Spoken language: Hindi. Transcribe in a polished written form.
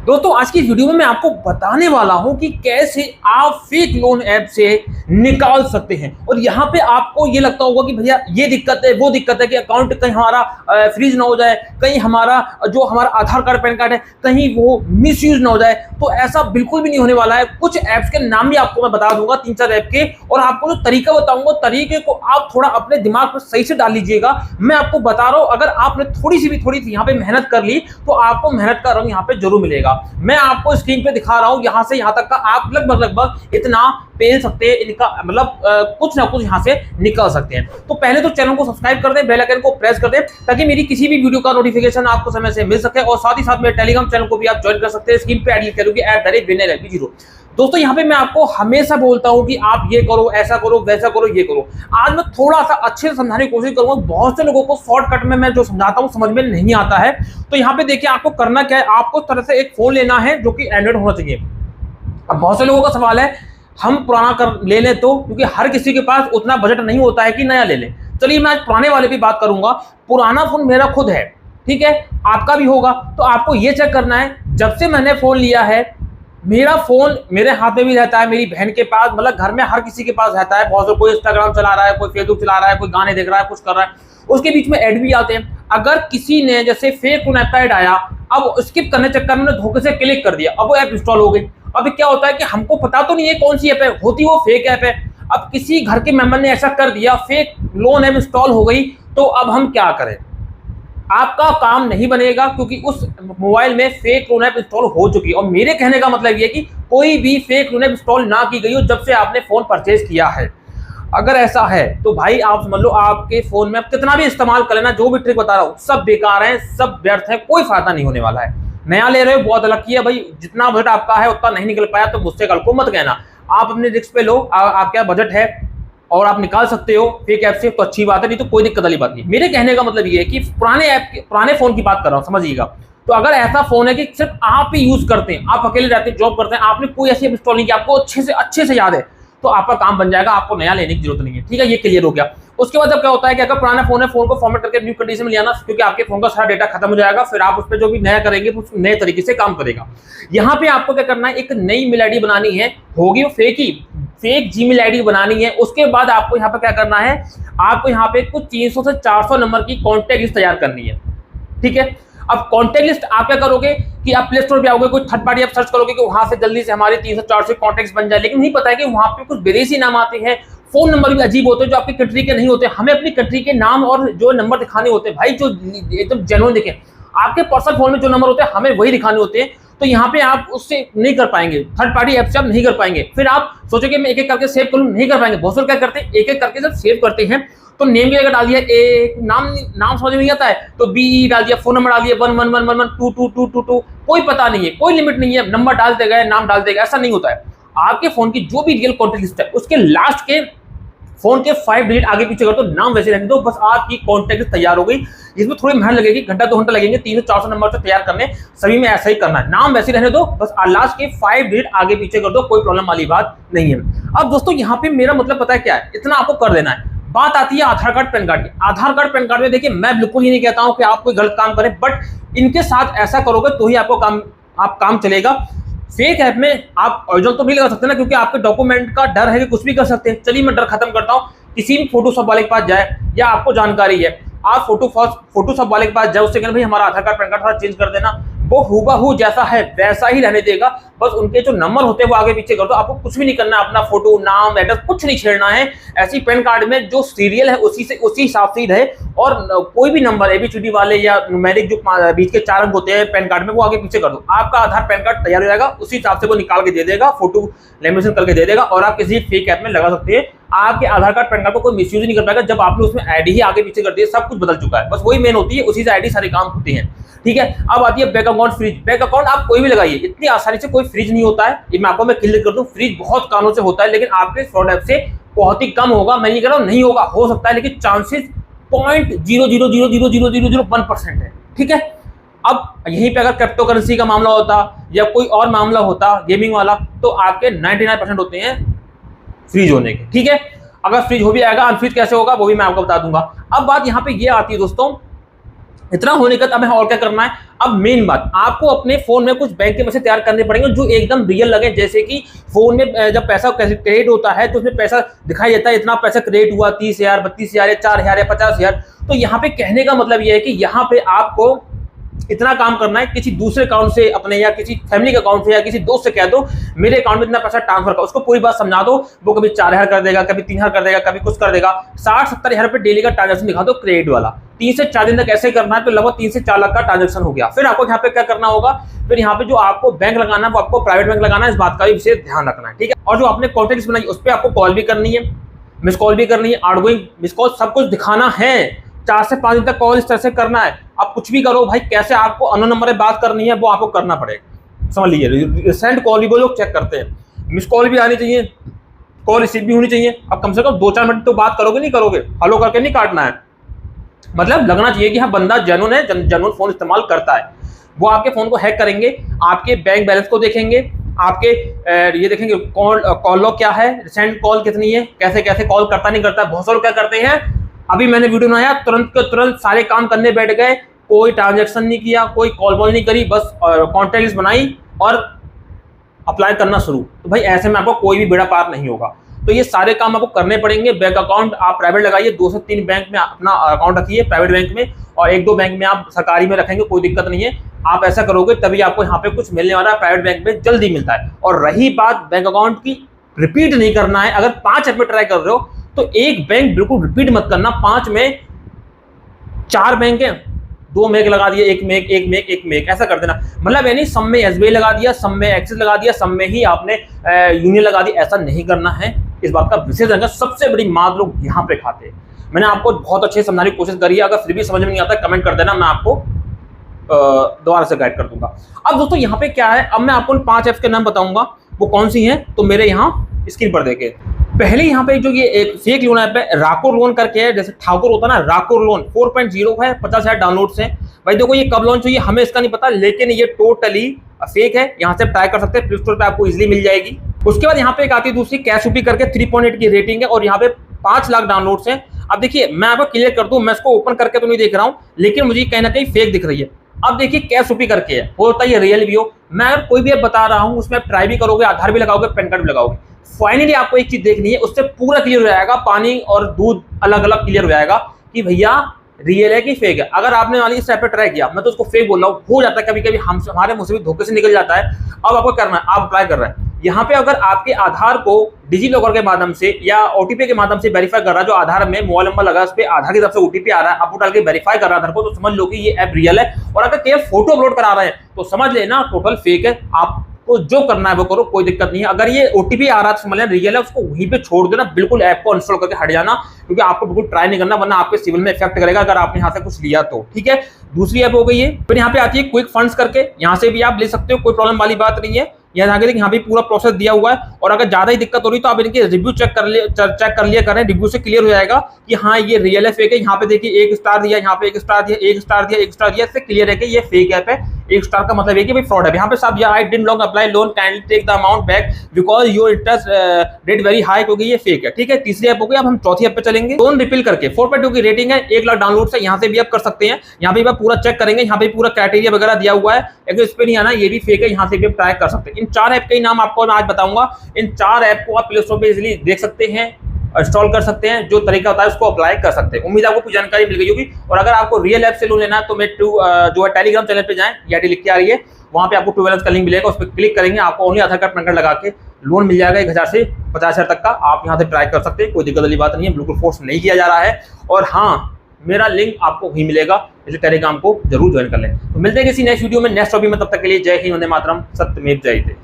दोस्तों आज की वीडियो में मैं आपको बताने वाला हूं कि कैसे आप फेक लोन ऐप से निकाल सकते हैं। और यहां पे आपको ये लगता होगा कि भैया ये दिक्कत है वो दिक्कत है कि अकाउंट कहीं हमारा फ्रीज ना हो जाए, कहीं हमारा जो हमारा आधार कार्ड पैन कार्ड है कहीं वो मिसयूज ना हो जाए। तो ऐसा बिल्कुल भी नहीं होने वाला है। कुछ ऐप्स के नाम भी आपको मैं बता दूंगा, 3-4 ऐप के, और आपको जो तरीका बताऊंगा तरीके को आप थोड़ा अपने दिमाग पर सही से डाल लीजिएगा। मैं आपको बता रहा हूं, अगर आपने थोड़ी सी यहाँ पे मेहनत कर ली तो आपको मेहनत का रंग यहाँ पे जरूर मिलेगा। मैं आपको स्क्रीन पे दिखा रहा हूं, यहां से यहां तक का आप लगभग इतना पेल सकते हैं, इनका मतलब कुछ ना कुछ यहां से निकल सकते हैं। तो पहले तो चैनल को सब्सक्राइब कर दें, बेल आइकन को प्रेस कर दें ताकि मेरी किसी भी वीडियो का नोटिफिकेशन आपको समय से मिल सके। और साथ ही साथ मेरे टेलीग्राम चैनल को भी आप ज्वाइन कर सकते हैं। स्क्रीन पे ऐड करोगे @winnerlp0। दोस्तों यहाँ पे मैं आपको हमेशा बोलता हूं कि आप ये करो, ऐसा करो, वैसा करो, ये करो। आज मैं थोड़ा सा अच्छे से समझाने की कोशिश करूंगा। बहुत से लोगों को शॉर्टकट में मैं जो समझाता हूं समझ में नहीं आता है। तो यहाँ पे देखिए आपको करना क्या है, आपको इस तरह से एक फोन लेना है जो कि एंड्रॉइड होना चाहिए। अब बहुत से लोगों का सवाल है हम पुराना कर ले लें तो, क्योंकि हर किसी के पास उतना बजट नहीं होता है कि नया ले लें। चलिए मैं आज पुराने वाले पे बात करूंगा। पुराना फोन मेरा खुद है, ठीक है, आपका भी होगा। तो आपको ये चेक करना है, जब से मैंने फोन लिया है मेरा फोन मेरे हाथ में भी रहता है, मेरी बहन के पास, मतलब घर में हर किसी के पास रहता है। बहुत से कोई इंस्टाग्राम चला रहा है, कोई फेसबुक चला रहा है, कोई गाने देख रहा है, कुछ कर रहा है, उसके बीच में ऐड भी आते हैं। अगर किसी ने जैसे फेक ऐप का ऐड आया, अब स्किप करने चक्कर में धोखे से क्लिक कर दिया, अब वो ऐप इंस्टॉल हो गई। अब क्या होता है कि हमको पता तो नहीं है कौन सी ऐप है, होती वो फेक ऐप है। अब किसी घर के मेंबर ने ऐसा कर दिया, फेक लोन ऐप इंस्टॉल हो गई, तो अब हम क्या करें? आपका काम नहीं बनेगा क्योंकि उस मोबाइल में फेक लोन ऐप इंस्टॉल हो चुकी है। और मेरे कहने का मतलब ये कि कोई भी फेक लोन ऐप इंस्टॉल ना की गई हो जब से आपने फोन परचेज किया है। अगर ऐसा है तो भाई आप समझ लो आपके फोन में आप कितना भी इस्तेमाल कर लेना, जो भी ट्रिक बता रहा हूं सब बेकार है, सब व्यर्थ है, कोई फायदा नहीं होने वाला है। नया ले रहे हो बहुत अलग की है भाई, जितना बजट आपका है उतना नहीं निकल पाया तो मुझसे कल को मत कहना। आप अपने रिस्क पे लो, आपका बजट है और आप निकाल सकते हो फेक ऐप से तो अच्छी बात है, नहीं तो कोई दिक्कत वाली बात नहीं। मेरे कहने का मतलब ये है कि पुराने फोन की बात कर रहा हूं, समझिएगा। तो अगर ऐसा फोन है कि सिर्फ आप ही यूज करते हैं, आप अकेले रहते हैं, जॉब करते हैं, आपने कोई ऐसी इंस्टॉल नहीं किया, आपको अच्छे से याद है, तो आपका काम बन जाएगा, आपको नया लेने की जरूरत नहीं है। ठीक है, ये क्लियर हो गया। उसके बाद अब क्या होता है कि अगर पुराना फोन है, फोन को फॉर्मेट करके न्यू कंडीशन में ले आना, क्योंकि आपके फोन का सारा डेटा खत्म हो जाएगा। फिर आप उस पर जो भी नया करेंगे वो नए तरीके से काम करेगा। यहाँ पे आपको क्या करना है, एक नई मेल आईडी बनानी है, होगी वो फेक जीमेल आईडी बनानी है। उसके बाद आपको यहाँ पे क्या करना है, आपको यहाँ पे कुछ 300 से 400 नंबर की कॉन्टैक्ट लिस्ट तैयार करनी है। ठीक है, अब कॉन्टैक्ट लिस्ट आप क्या करोगे कि आप प्ले स्टोर पे आओगे, कोई थर्ड पार्टी आप सर्च करोगे कि वहां से जल्दी से हमारे 300-400 कॉन्टैक्ट्स बन जाए। लेकिन नहीं पता है कि वहां पे कुछ विदेशी नाम आते हैं, फोन नंबर भी अजीब होते हैं जो आपकी कंट्री के नहीं होते। हमें अपनी कंट्री के नाम और जो नंबर दिखाने होते हैं भाई, जो एकदम जेन्युइन दिखे। आपके पर्सनल फोन में जो नंबर होते हैं हमें वही दिखाने होते हैं। तो यहाँ पे आप उससे नहीं कर पाएंगे, थर्ड पार्टी ऐप से आप नहीं कर पाएंगे। फिर आप सोचोगे मैं एक एक करके सेव करूं, नहीं कर पाएंगे। बहुत सारे क्या करते हैं, एक एक करके जब सेव करते हैं तो नेम की जगह डाल दिया ए, नाम समझ में नहीं आता है तो बी डाल दिया, फोन नंबर डाल दिया 111111222222, कोई पता नहीं है, कोई लिमिट नहीं है, नंबर डाल देगा, नाम डाल देगा, ऐसा नहीं होता है। आपके फोन की जो भी रियल कॉन्टैक्ट लिस्ट है उसके लास्ट के फोन के 5 डिजिट आगे पीछे कर दो, नाम वैसे रहने दो, बस आपकी कॉन्टैक्ट तैयार हो गई। इसमें थोड़ी मेहनत लगेगी, घंटा 2 घंटा लगेंगे 300-400 नंबर से तैयार करने, सभी में ऐसा ही करना है। नाम वैसे रहने दो, बस लास्ट के 5 डिजिट आगे पीछे कर दो, कोई प्रॉब्लम वाली बात नहीं है। अब दोस्तों यहाँ पे मेरा मतलब पता है क्या है, इतना आपको कर देना है। बात आती है आधार कार्ड पैन कार्ड की। आधार कार्ड पैन कार्ड में देखिए मैं बिल्कुल ही नहीं कहता हूं कि आप कोई गलत काम करें, बट इनके साथ ऐसा करोगे तो ही आपको काम चलेगा। फेक ऐप में आप ओरिजिनल तो नहीं लगा सकते ना, क्योंकि आपके डॉक्यूमेंट का डर है कि कुछ भी कर सकते हैं। चलिए मैं डर खत्म करता हूं, किसी भी फोटोशॉप वाले के पास जाए या आपको जानकारी है, आप फोटोशॉप वाले के पास जाए, उससे कहना भाई हमारा आधार कार्ड पैन कार्ड थोड़ा चेंज कर देना, वो हूबहू जैसा है वैसा ही रहने देगा। बस उनके जो नंबर होते हैं वो आगे पीछे कर दो, आपको कुछ भी नहीं करना, अपना फोटो, नाम, एड्रेस कुछ नहीं छेड़ना है। ऐसी पैन कार्ड में जो सीरियल है उसी हिसाब से ही रहे, और कोई भी नंबर एबीसीडी वाले या न्यूमेरिक जो बीच के 4 अंक होते हैं पैन कार्ड में वो आगे पीछे कर दो, आपका आधार पैन कार्ड तैयार हो जाएगा। उसी हिसाब से वो निकाल के दे देगा, फोटो लेमिनेशन करके दे देगा, और आप किसी फेक ऐप में लगा सकते हैं। आपके आधार कार्ड पैन कार्ड को कोई मिसयूज नहीं कर पाएगा। जब आपने उसमें आईडी ही आगे पीछे कर दी, सब कुछ बदल चुका है, बस वही मेन होती है, उसी से आईडी सारे काम होते हैं। ठीक है, अब आती है bank account freeze. Bank account आप कोई भी लगाइए, इतनी आसानी से कोई फ्रीज नहीं होता है, ये मैं आपको क्लियर कर दूं। फ्रीज बहुत कानों से होता है, लेकिन आपके फ्रॉड ऐप से बहुत ही कम होगा। मैं नहीं कह रहा हूं नहीं होगा, हो सकता है, लेकिन चांसेस 0.0000001% है। ठीक है, अब यहीं पे अगर क्रिप्टो करेंसी का मामला होता या कोई और मामला होता गेमिंग वाला, तो आपके 99% होते हैं फ्रीज होने के। ठीक है, अगर फ्रीज हो भी आएगा, अनफ्रीज कैसे होगा वो भी मैं आपको बता दूंगा। अब बात यहाँ पे ये आती है दोस्तों, इतना होने का अब और क्या करना है। अब मेन बात, आपको अपने फोन में कुछ बैंक के पैसे तैयार करने पड़ेंगे जो एकदम रियल लगे। जैसे कि फोन में जब पैसा क्रेडिट होता है तो उसमें पैसा दिखाई देता है, इतना पैसा क्रेडिट हुआ, 30,000, 32,000 या 4,000 या 50,000। तो यहाँ पे कहने का मतलब यह है कि यहाँ पे आपको इतना काम करना है, किसी दूसरे अकाउंट से अपने या किसी फैमिली के अकाउंट से या किसी दोस्त से कह दो मेरे अकाउंट में इतना पैसा ट्रांसफर कर, उसको पूरी बात समझा दो। वो कभी 4,000 कर देगा, कभी 3,000 कर देगा, कभी कुछ कर देगा। 60-70 रुपए डेली का ट्रांजेक्शन दिखा दो क्रेडिट वाला। 3 से 4 दिन तक ऐसे करना है तो लगभग 3 से 4 लाख का ट्रांजेक्शन हो गया। फिर आपको यहाँ पे क्या करना होगा, फिर यहाँ पे जो आपको बैंक लगाना है वो आपको प्राइवेट बैंक लगाना है, इस बात का भी विशेष ध्यान रखना है, ठीक है। और जो आपने कॉन्टैक्ट बनाई उस पर आपको कॉल भी करनी है, मिस कॉल भी करनी है, आउटगोइंग मिस कॉल सब कुछ दिखाना है। 4 से 5 दिन तक कॉल इस तरह से करना है। आप कुछ भी करो भाई, कैसे आपको अननोन नंबर पे बात करनी है वो आपको करना पड़ेगा, समझ लीजिए। रिसेंट कॉल भी वो लोग चेक करते हैं, मिस कॉल भी आनी चाहिए, कॉल रिसीव भी होनी चाहिए। अब कम से कम 2-4 मिनट तो बात करोगे, नहीं करोगे, हेलो करके नहीं काटना है। मतलब लगना चाहिए कि हाँ बंदा जेन्युइन है, जेन्युइन फोन इस्तेमाल करता है। वो आपके फोन को हैक करेंगे, आपके बैंक बैलेंस को देखेंगे, आपके ये देखेंगे कॉल लॉग क्या है, रिसेंट कॉल कितनी है, कैसे कैसे कॉल करता नहीं करता। बहुत सारे लोग क्या करते हैं, अभी मैंने वीडियो बनाया तुरंत के तुरंत सारे काम करने बैठ गए, कोई ट्रांजैक्शन नहीं किया, कोई कॉल वॉल नहीं करी, बस कॉन्टैक्ट लिस्ट बनाई और अप्लाई करना शुरू। तो भाई ऐसे में आपको कोई भी बेड़ा पार नहीं होगा। तो ये सारे काम आपको करने पड़ेंगे। बैंक अकाउंट आप प्राइवेट लगाइए, 2 से 3 बैंक में अपना अकाउंट रखिए प्राइवेट बैंक में, और 1-2 बैंक में आप सरकारी में रखेंगे, कोई दिक्कत नहीं है। आप ऐसा करोगे तभी आपको यहाँ पे कुछ मिलने वाला है, प्राइवेट बैंक में जल्दी मिलता है। और रही बात बैंक अकाउंट की, रिपीट नहीं करना है। अगर 5 ऐप में ट्राई कर रहे हो तो एक बैंक बिल्कुल रिपीट मत करना। 5 में 4 बैंक है, 2 में लगा दिया, एक में एक ऐसा कर देना। मतलब यानी सब में SBI लगा दिया, सब में एक्सिस लगा दिया, सब में ही आपने यूनियन लगा दी, ऐसा नहीं करना है। इस बात का विशेष ध्यान। सबसे बड़ी मात लोग यहाँ पे खाते हैं। मैंने आपको बहुत अच्छे समझाने की कोशिश करी है, अगर फिर भी समझ में नहीं आता कमेंट कर देना, मैं आपको दोबारा से गाइड कर दूंगा। अब दोस्तों यहाँ पे क्या है, अब मैं आपको 5 ऐप्स के नाम बताऊंगा, वो कौन सी हैं। तो मेरे यहाँ स्क्रीन पर देखें। पहले यहाँ पे जो ये एक फेक लोन ऐप है, राको लोन करके है, जैसे ठाकुर होता है ना, राको लोन 4.0 है, 50,000 डाउनलोड्स हैं। भाई देखो ये कब लॉन्च हुई है हमें इसका नहीं पता, लेकिन ये टोटली फेक है। यहाँ से ट्राई कर सकते हैं, प्ले स्टोर पे आपको इजीली मिल जाएगी। उसके बाद यहाँ पे एक आती है दूसरी कैशुपी करके, 3.8 की रेटिंग है और यहाँ पे 5 लाख डाउनलोड्स हैं। अब देखिए मैं आपको क्लियर कर दूं, मैं इसको ओपन करके तो नहीं देख रहा हूँ, लेकिन मुझे कहीं ना कहीं फेक दिख रही है। अब देखिए कैशुपी करके है, होता है ये रियल भी हो। मैं अगर कोई भी ऐप बता रहा हूँ उसमें ट्राई भी करोगे, आधार भी लगाओगे, पैन कार्ड भी लगाओगे, फाइनली आपको एक चीज देखनी है, उससे पूरा क्लियर हो जाएगा, पानी और दूध अलग अलग क्लियर हो जाएगा कि भैया रियल है कि फेक है। अगर आपने वाली इस ऐप पे ट्राई किया, मैं तो उसको फेक बोल रहा हूँ, हो जाता है कभी कभी हमारे मुंह से भी धोखे से निकल जाता है। अब आपको करना है, आप अप्लाई कर रहे हैं, यहाँ पे अगर आपके आधार को डिजी लॉकर के माध्यम से या ओटीपी के माध्यम से वेरीफाई कर रहा है, जो आधार में मोबाइल नंबर लगा उस पे आधार की तरफ से ओटीपी आ रहा है, आप डाल के वेरीफाई कर रहा है आधार को, तो समझ लो कि ये ऐप रियल है। और अगर केवल फोटो अपलोड करा रहे हैं तो समझ लेना टोटल फेक है। आपको जो करना है वो करो, कोई दिक्कत नहीं है। अगर ये ओटीपी आ रहा है समझ लेना रियल है, उसको वहीं पे छोड़ देना, बिल्कुल ऐप को इंस्टॉल करके हट जाना, क्योंकि आपको बिल्कुल ट्राई नहीं करना, वरना आपके सिविल में इफेक्ट करेगा अगर आपने यहाँ से कुछ लिया तो। ठीक है, दूसरी ऐप हो गई है। फिर यहाँ पे आती है क्विक फंड्स करके, यहाँ से भी आप ले सकते हो, कोई प्रॉब्लम वाली बात नहीं है। यहाँ पे पूरा प्रोसेस दिया हुआ है, और अगर ज्यादा ही दिक्कत हो रही तो आप इनके रिव्यू चेक कर लिया करें, रिव्यू से क्लियर हो जाएगा कि हाँ ये रियल है फेक है। यहाँ पे देखिए 1 स्टार दिया, यहाँ पे 1 स्टार दिया, 1 स्टार दिया, 1 स्टार दिया, इससे क्लियर है कि ये फेक ऐप है। 1 स्टार का मतलब है कि भाई फ्रॉड है। यहाँ पे साहब I didn't long apply loan, kindly take the amount back because your interest rate very high, क्योंकि ये फेक है। ठीक है, तीसरी ऐप हो गई। अब हम चौथी ऐप पे चलेंगे, लोन रिपील करके 4.2 की रेटिंग है, 1 लाख डाउनलोड है। यहाँ से भी आप कर सकते हैं, यहाँ पे पूरा चेक करेंगे, यहाँ पे पूरा क्राइटेरिया वगैरह दिया हुआ है। अगर इस पे नहीं आना, ये भी फेक है, यहाँ से भी आप ट्राई कर सकते हैं। इन 4 ऐप के नाम आपको मैं आज बताऊंगा। इन 4 ऐप को आप प्ले स्टोर पे इजीली देख सकते हैं, इंस्टॉल कर सकते हैं, जो तरीका होता है उसको अप्लाई कर सकते हैं। उम्मीद आपको कुछ जानकारी मिल गई होगी। और अगर आपको रियल ऐप से लोन लेना है तो मैं जो है टेलीग्राम चैनल पे जाएं, ये लिख के आ रही है, वहां पे आपको ट्रू बैलेंस का लिंक मिलेगा, उस पर क्लिक करेंगे, आपको ओनली आधार कार्ड पैन कार्ड लगा के लोन मिल जाएगा 1,000 से 50,000 तक का। आप यहाँ से ट्राई कर सकते हैं, कोई दिक्कत वाली बात नहीं है, बिल्कुल फोर्स नहीं किया जा रहा है। और हाँ, मेरा लिंक आपको भी मिलेगा, इसलिए टेलीग्राम को जरूर ज्वाइन कर लें। तो मिलते हैं किसी नेक्स्ट वीडियो में, नेक्स्ट टॉपिक में, तब तक के लिए जय हिंद, वंदे मातरम, सत्यमेव जयते।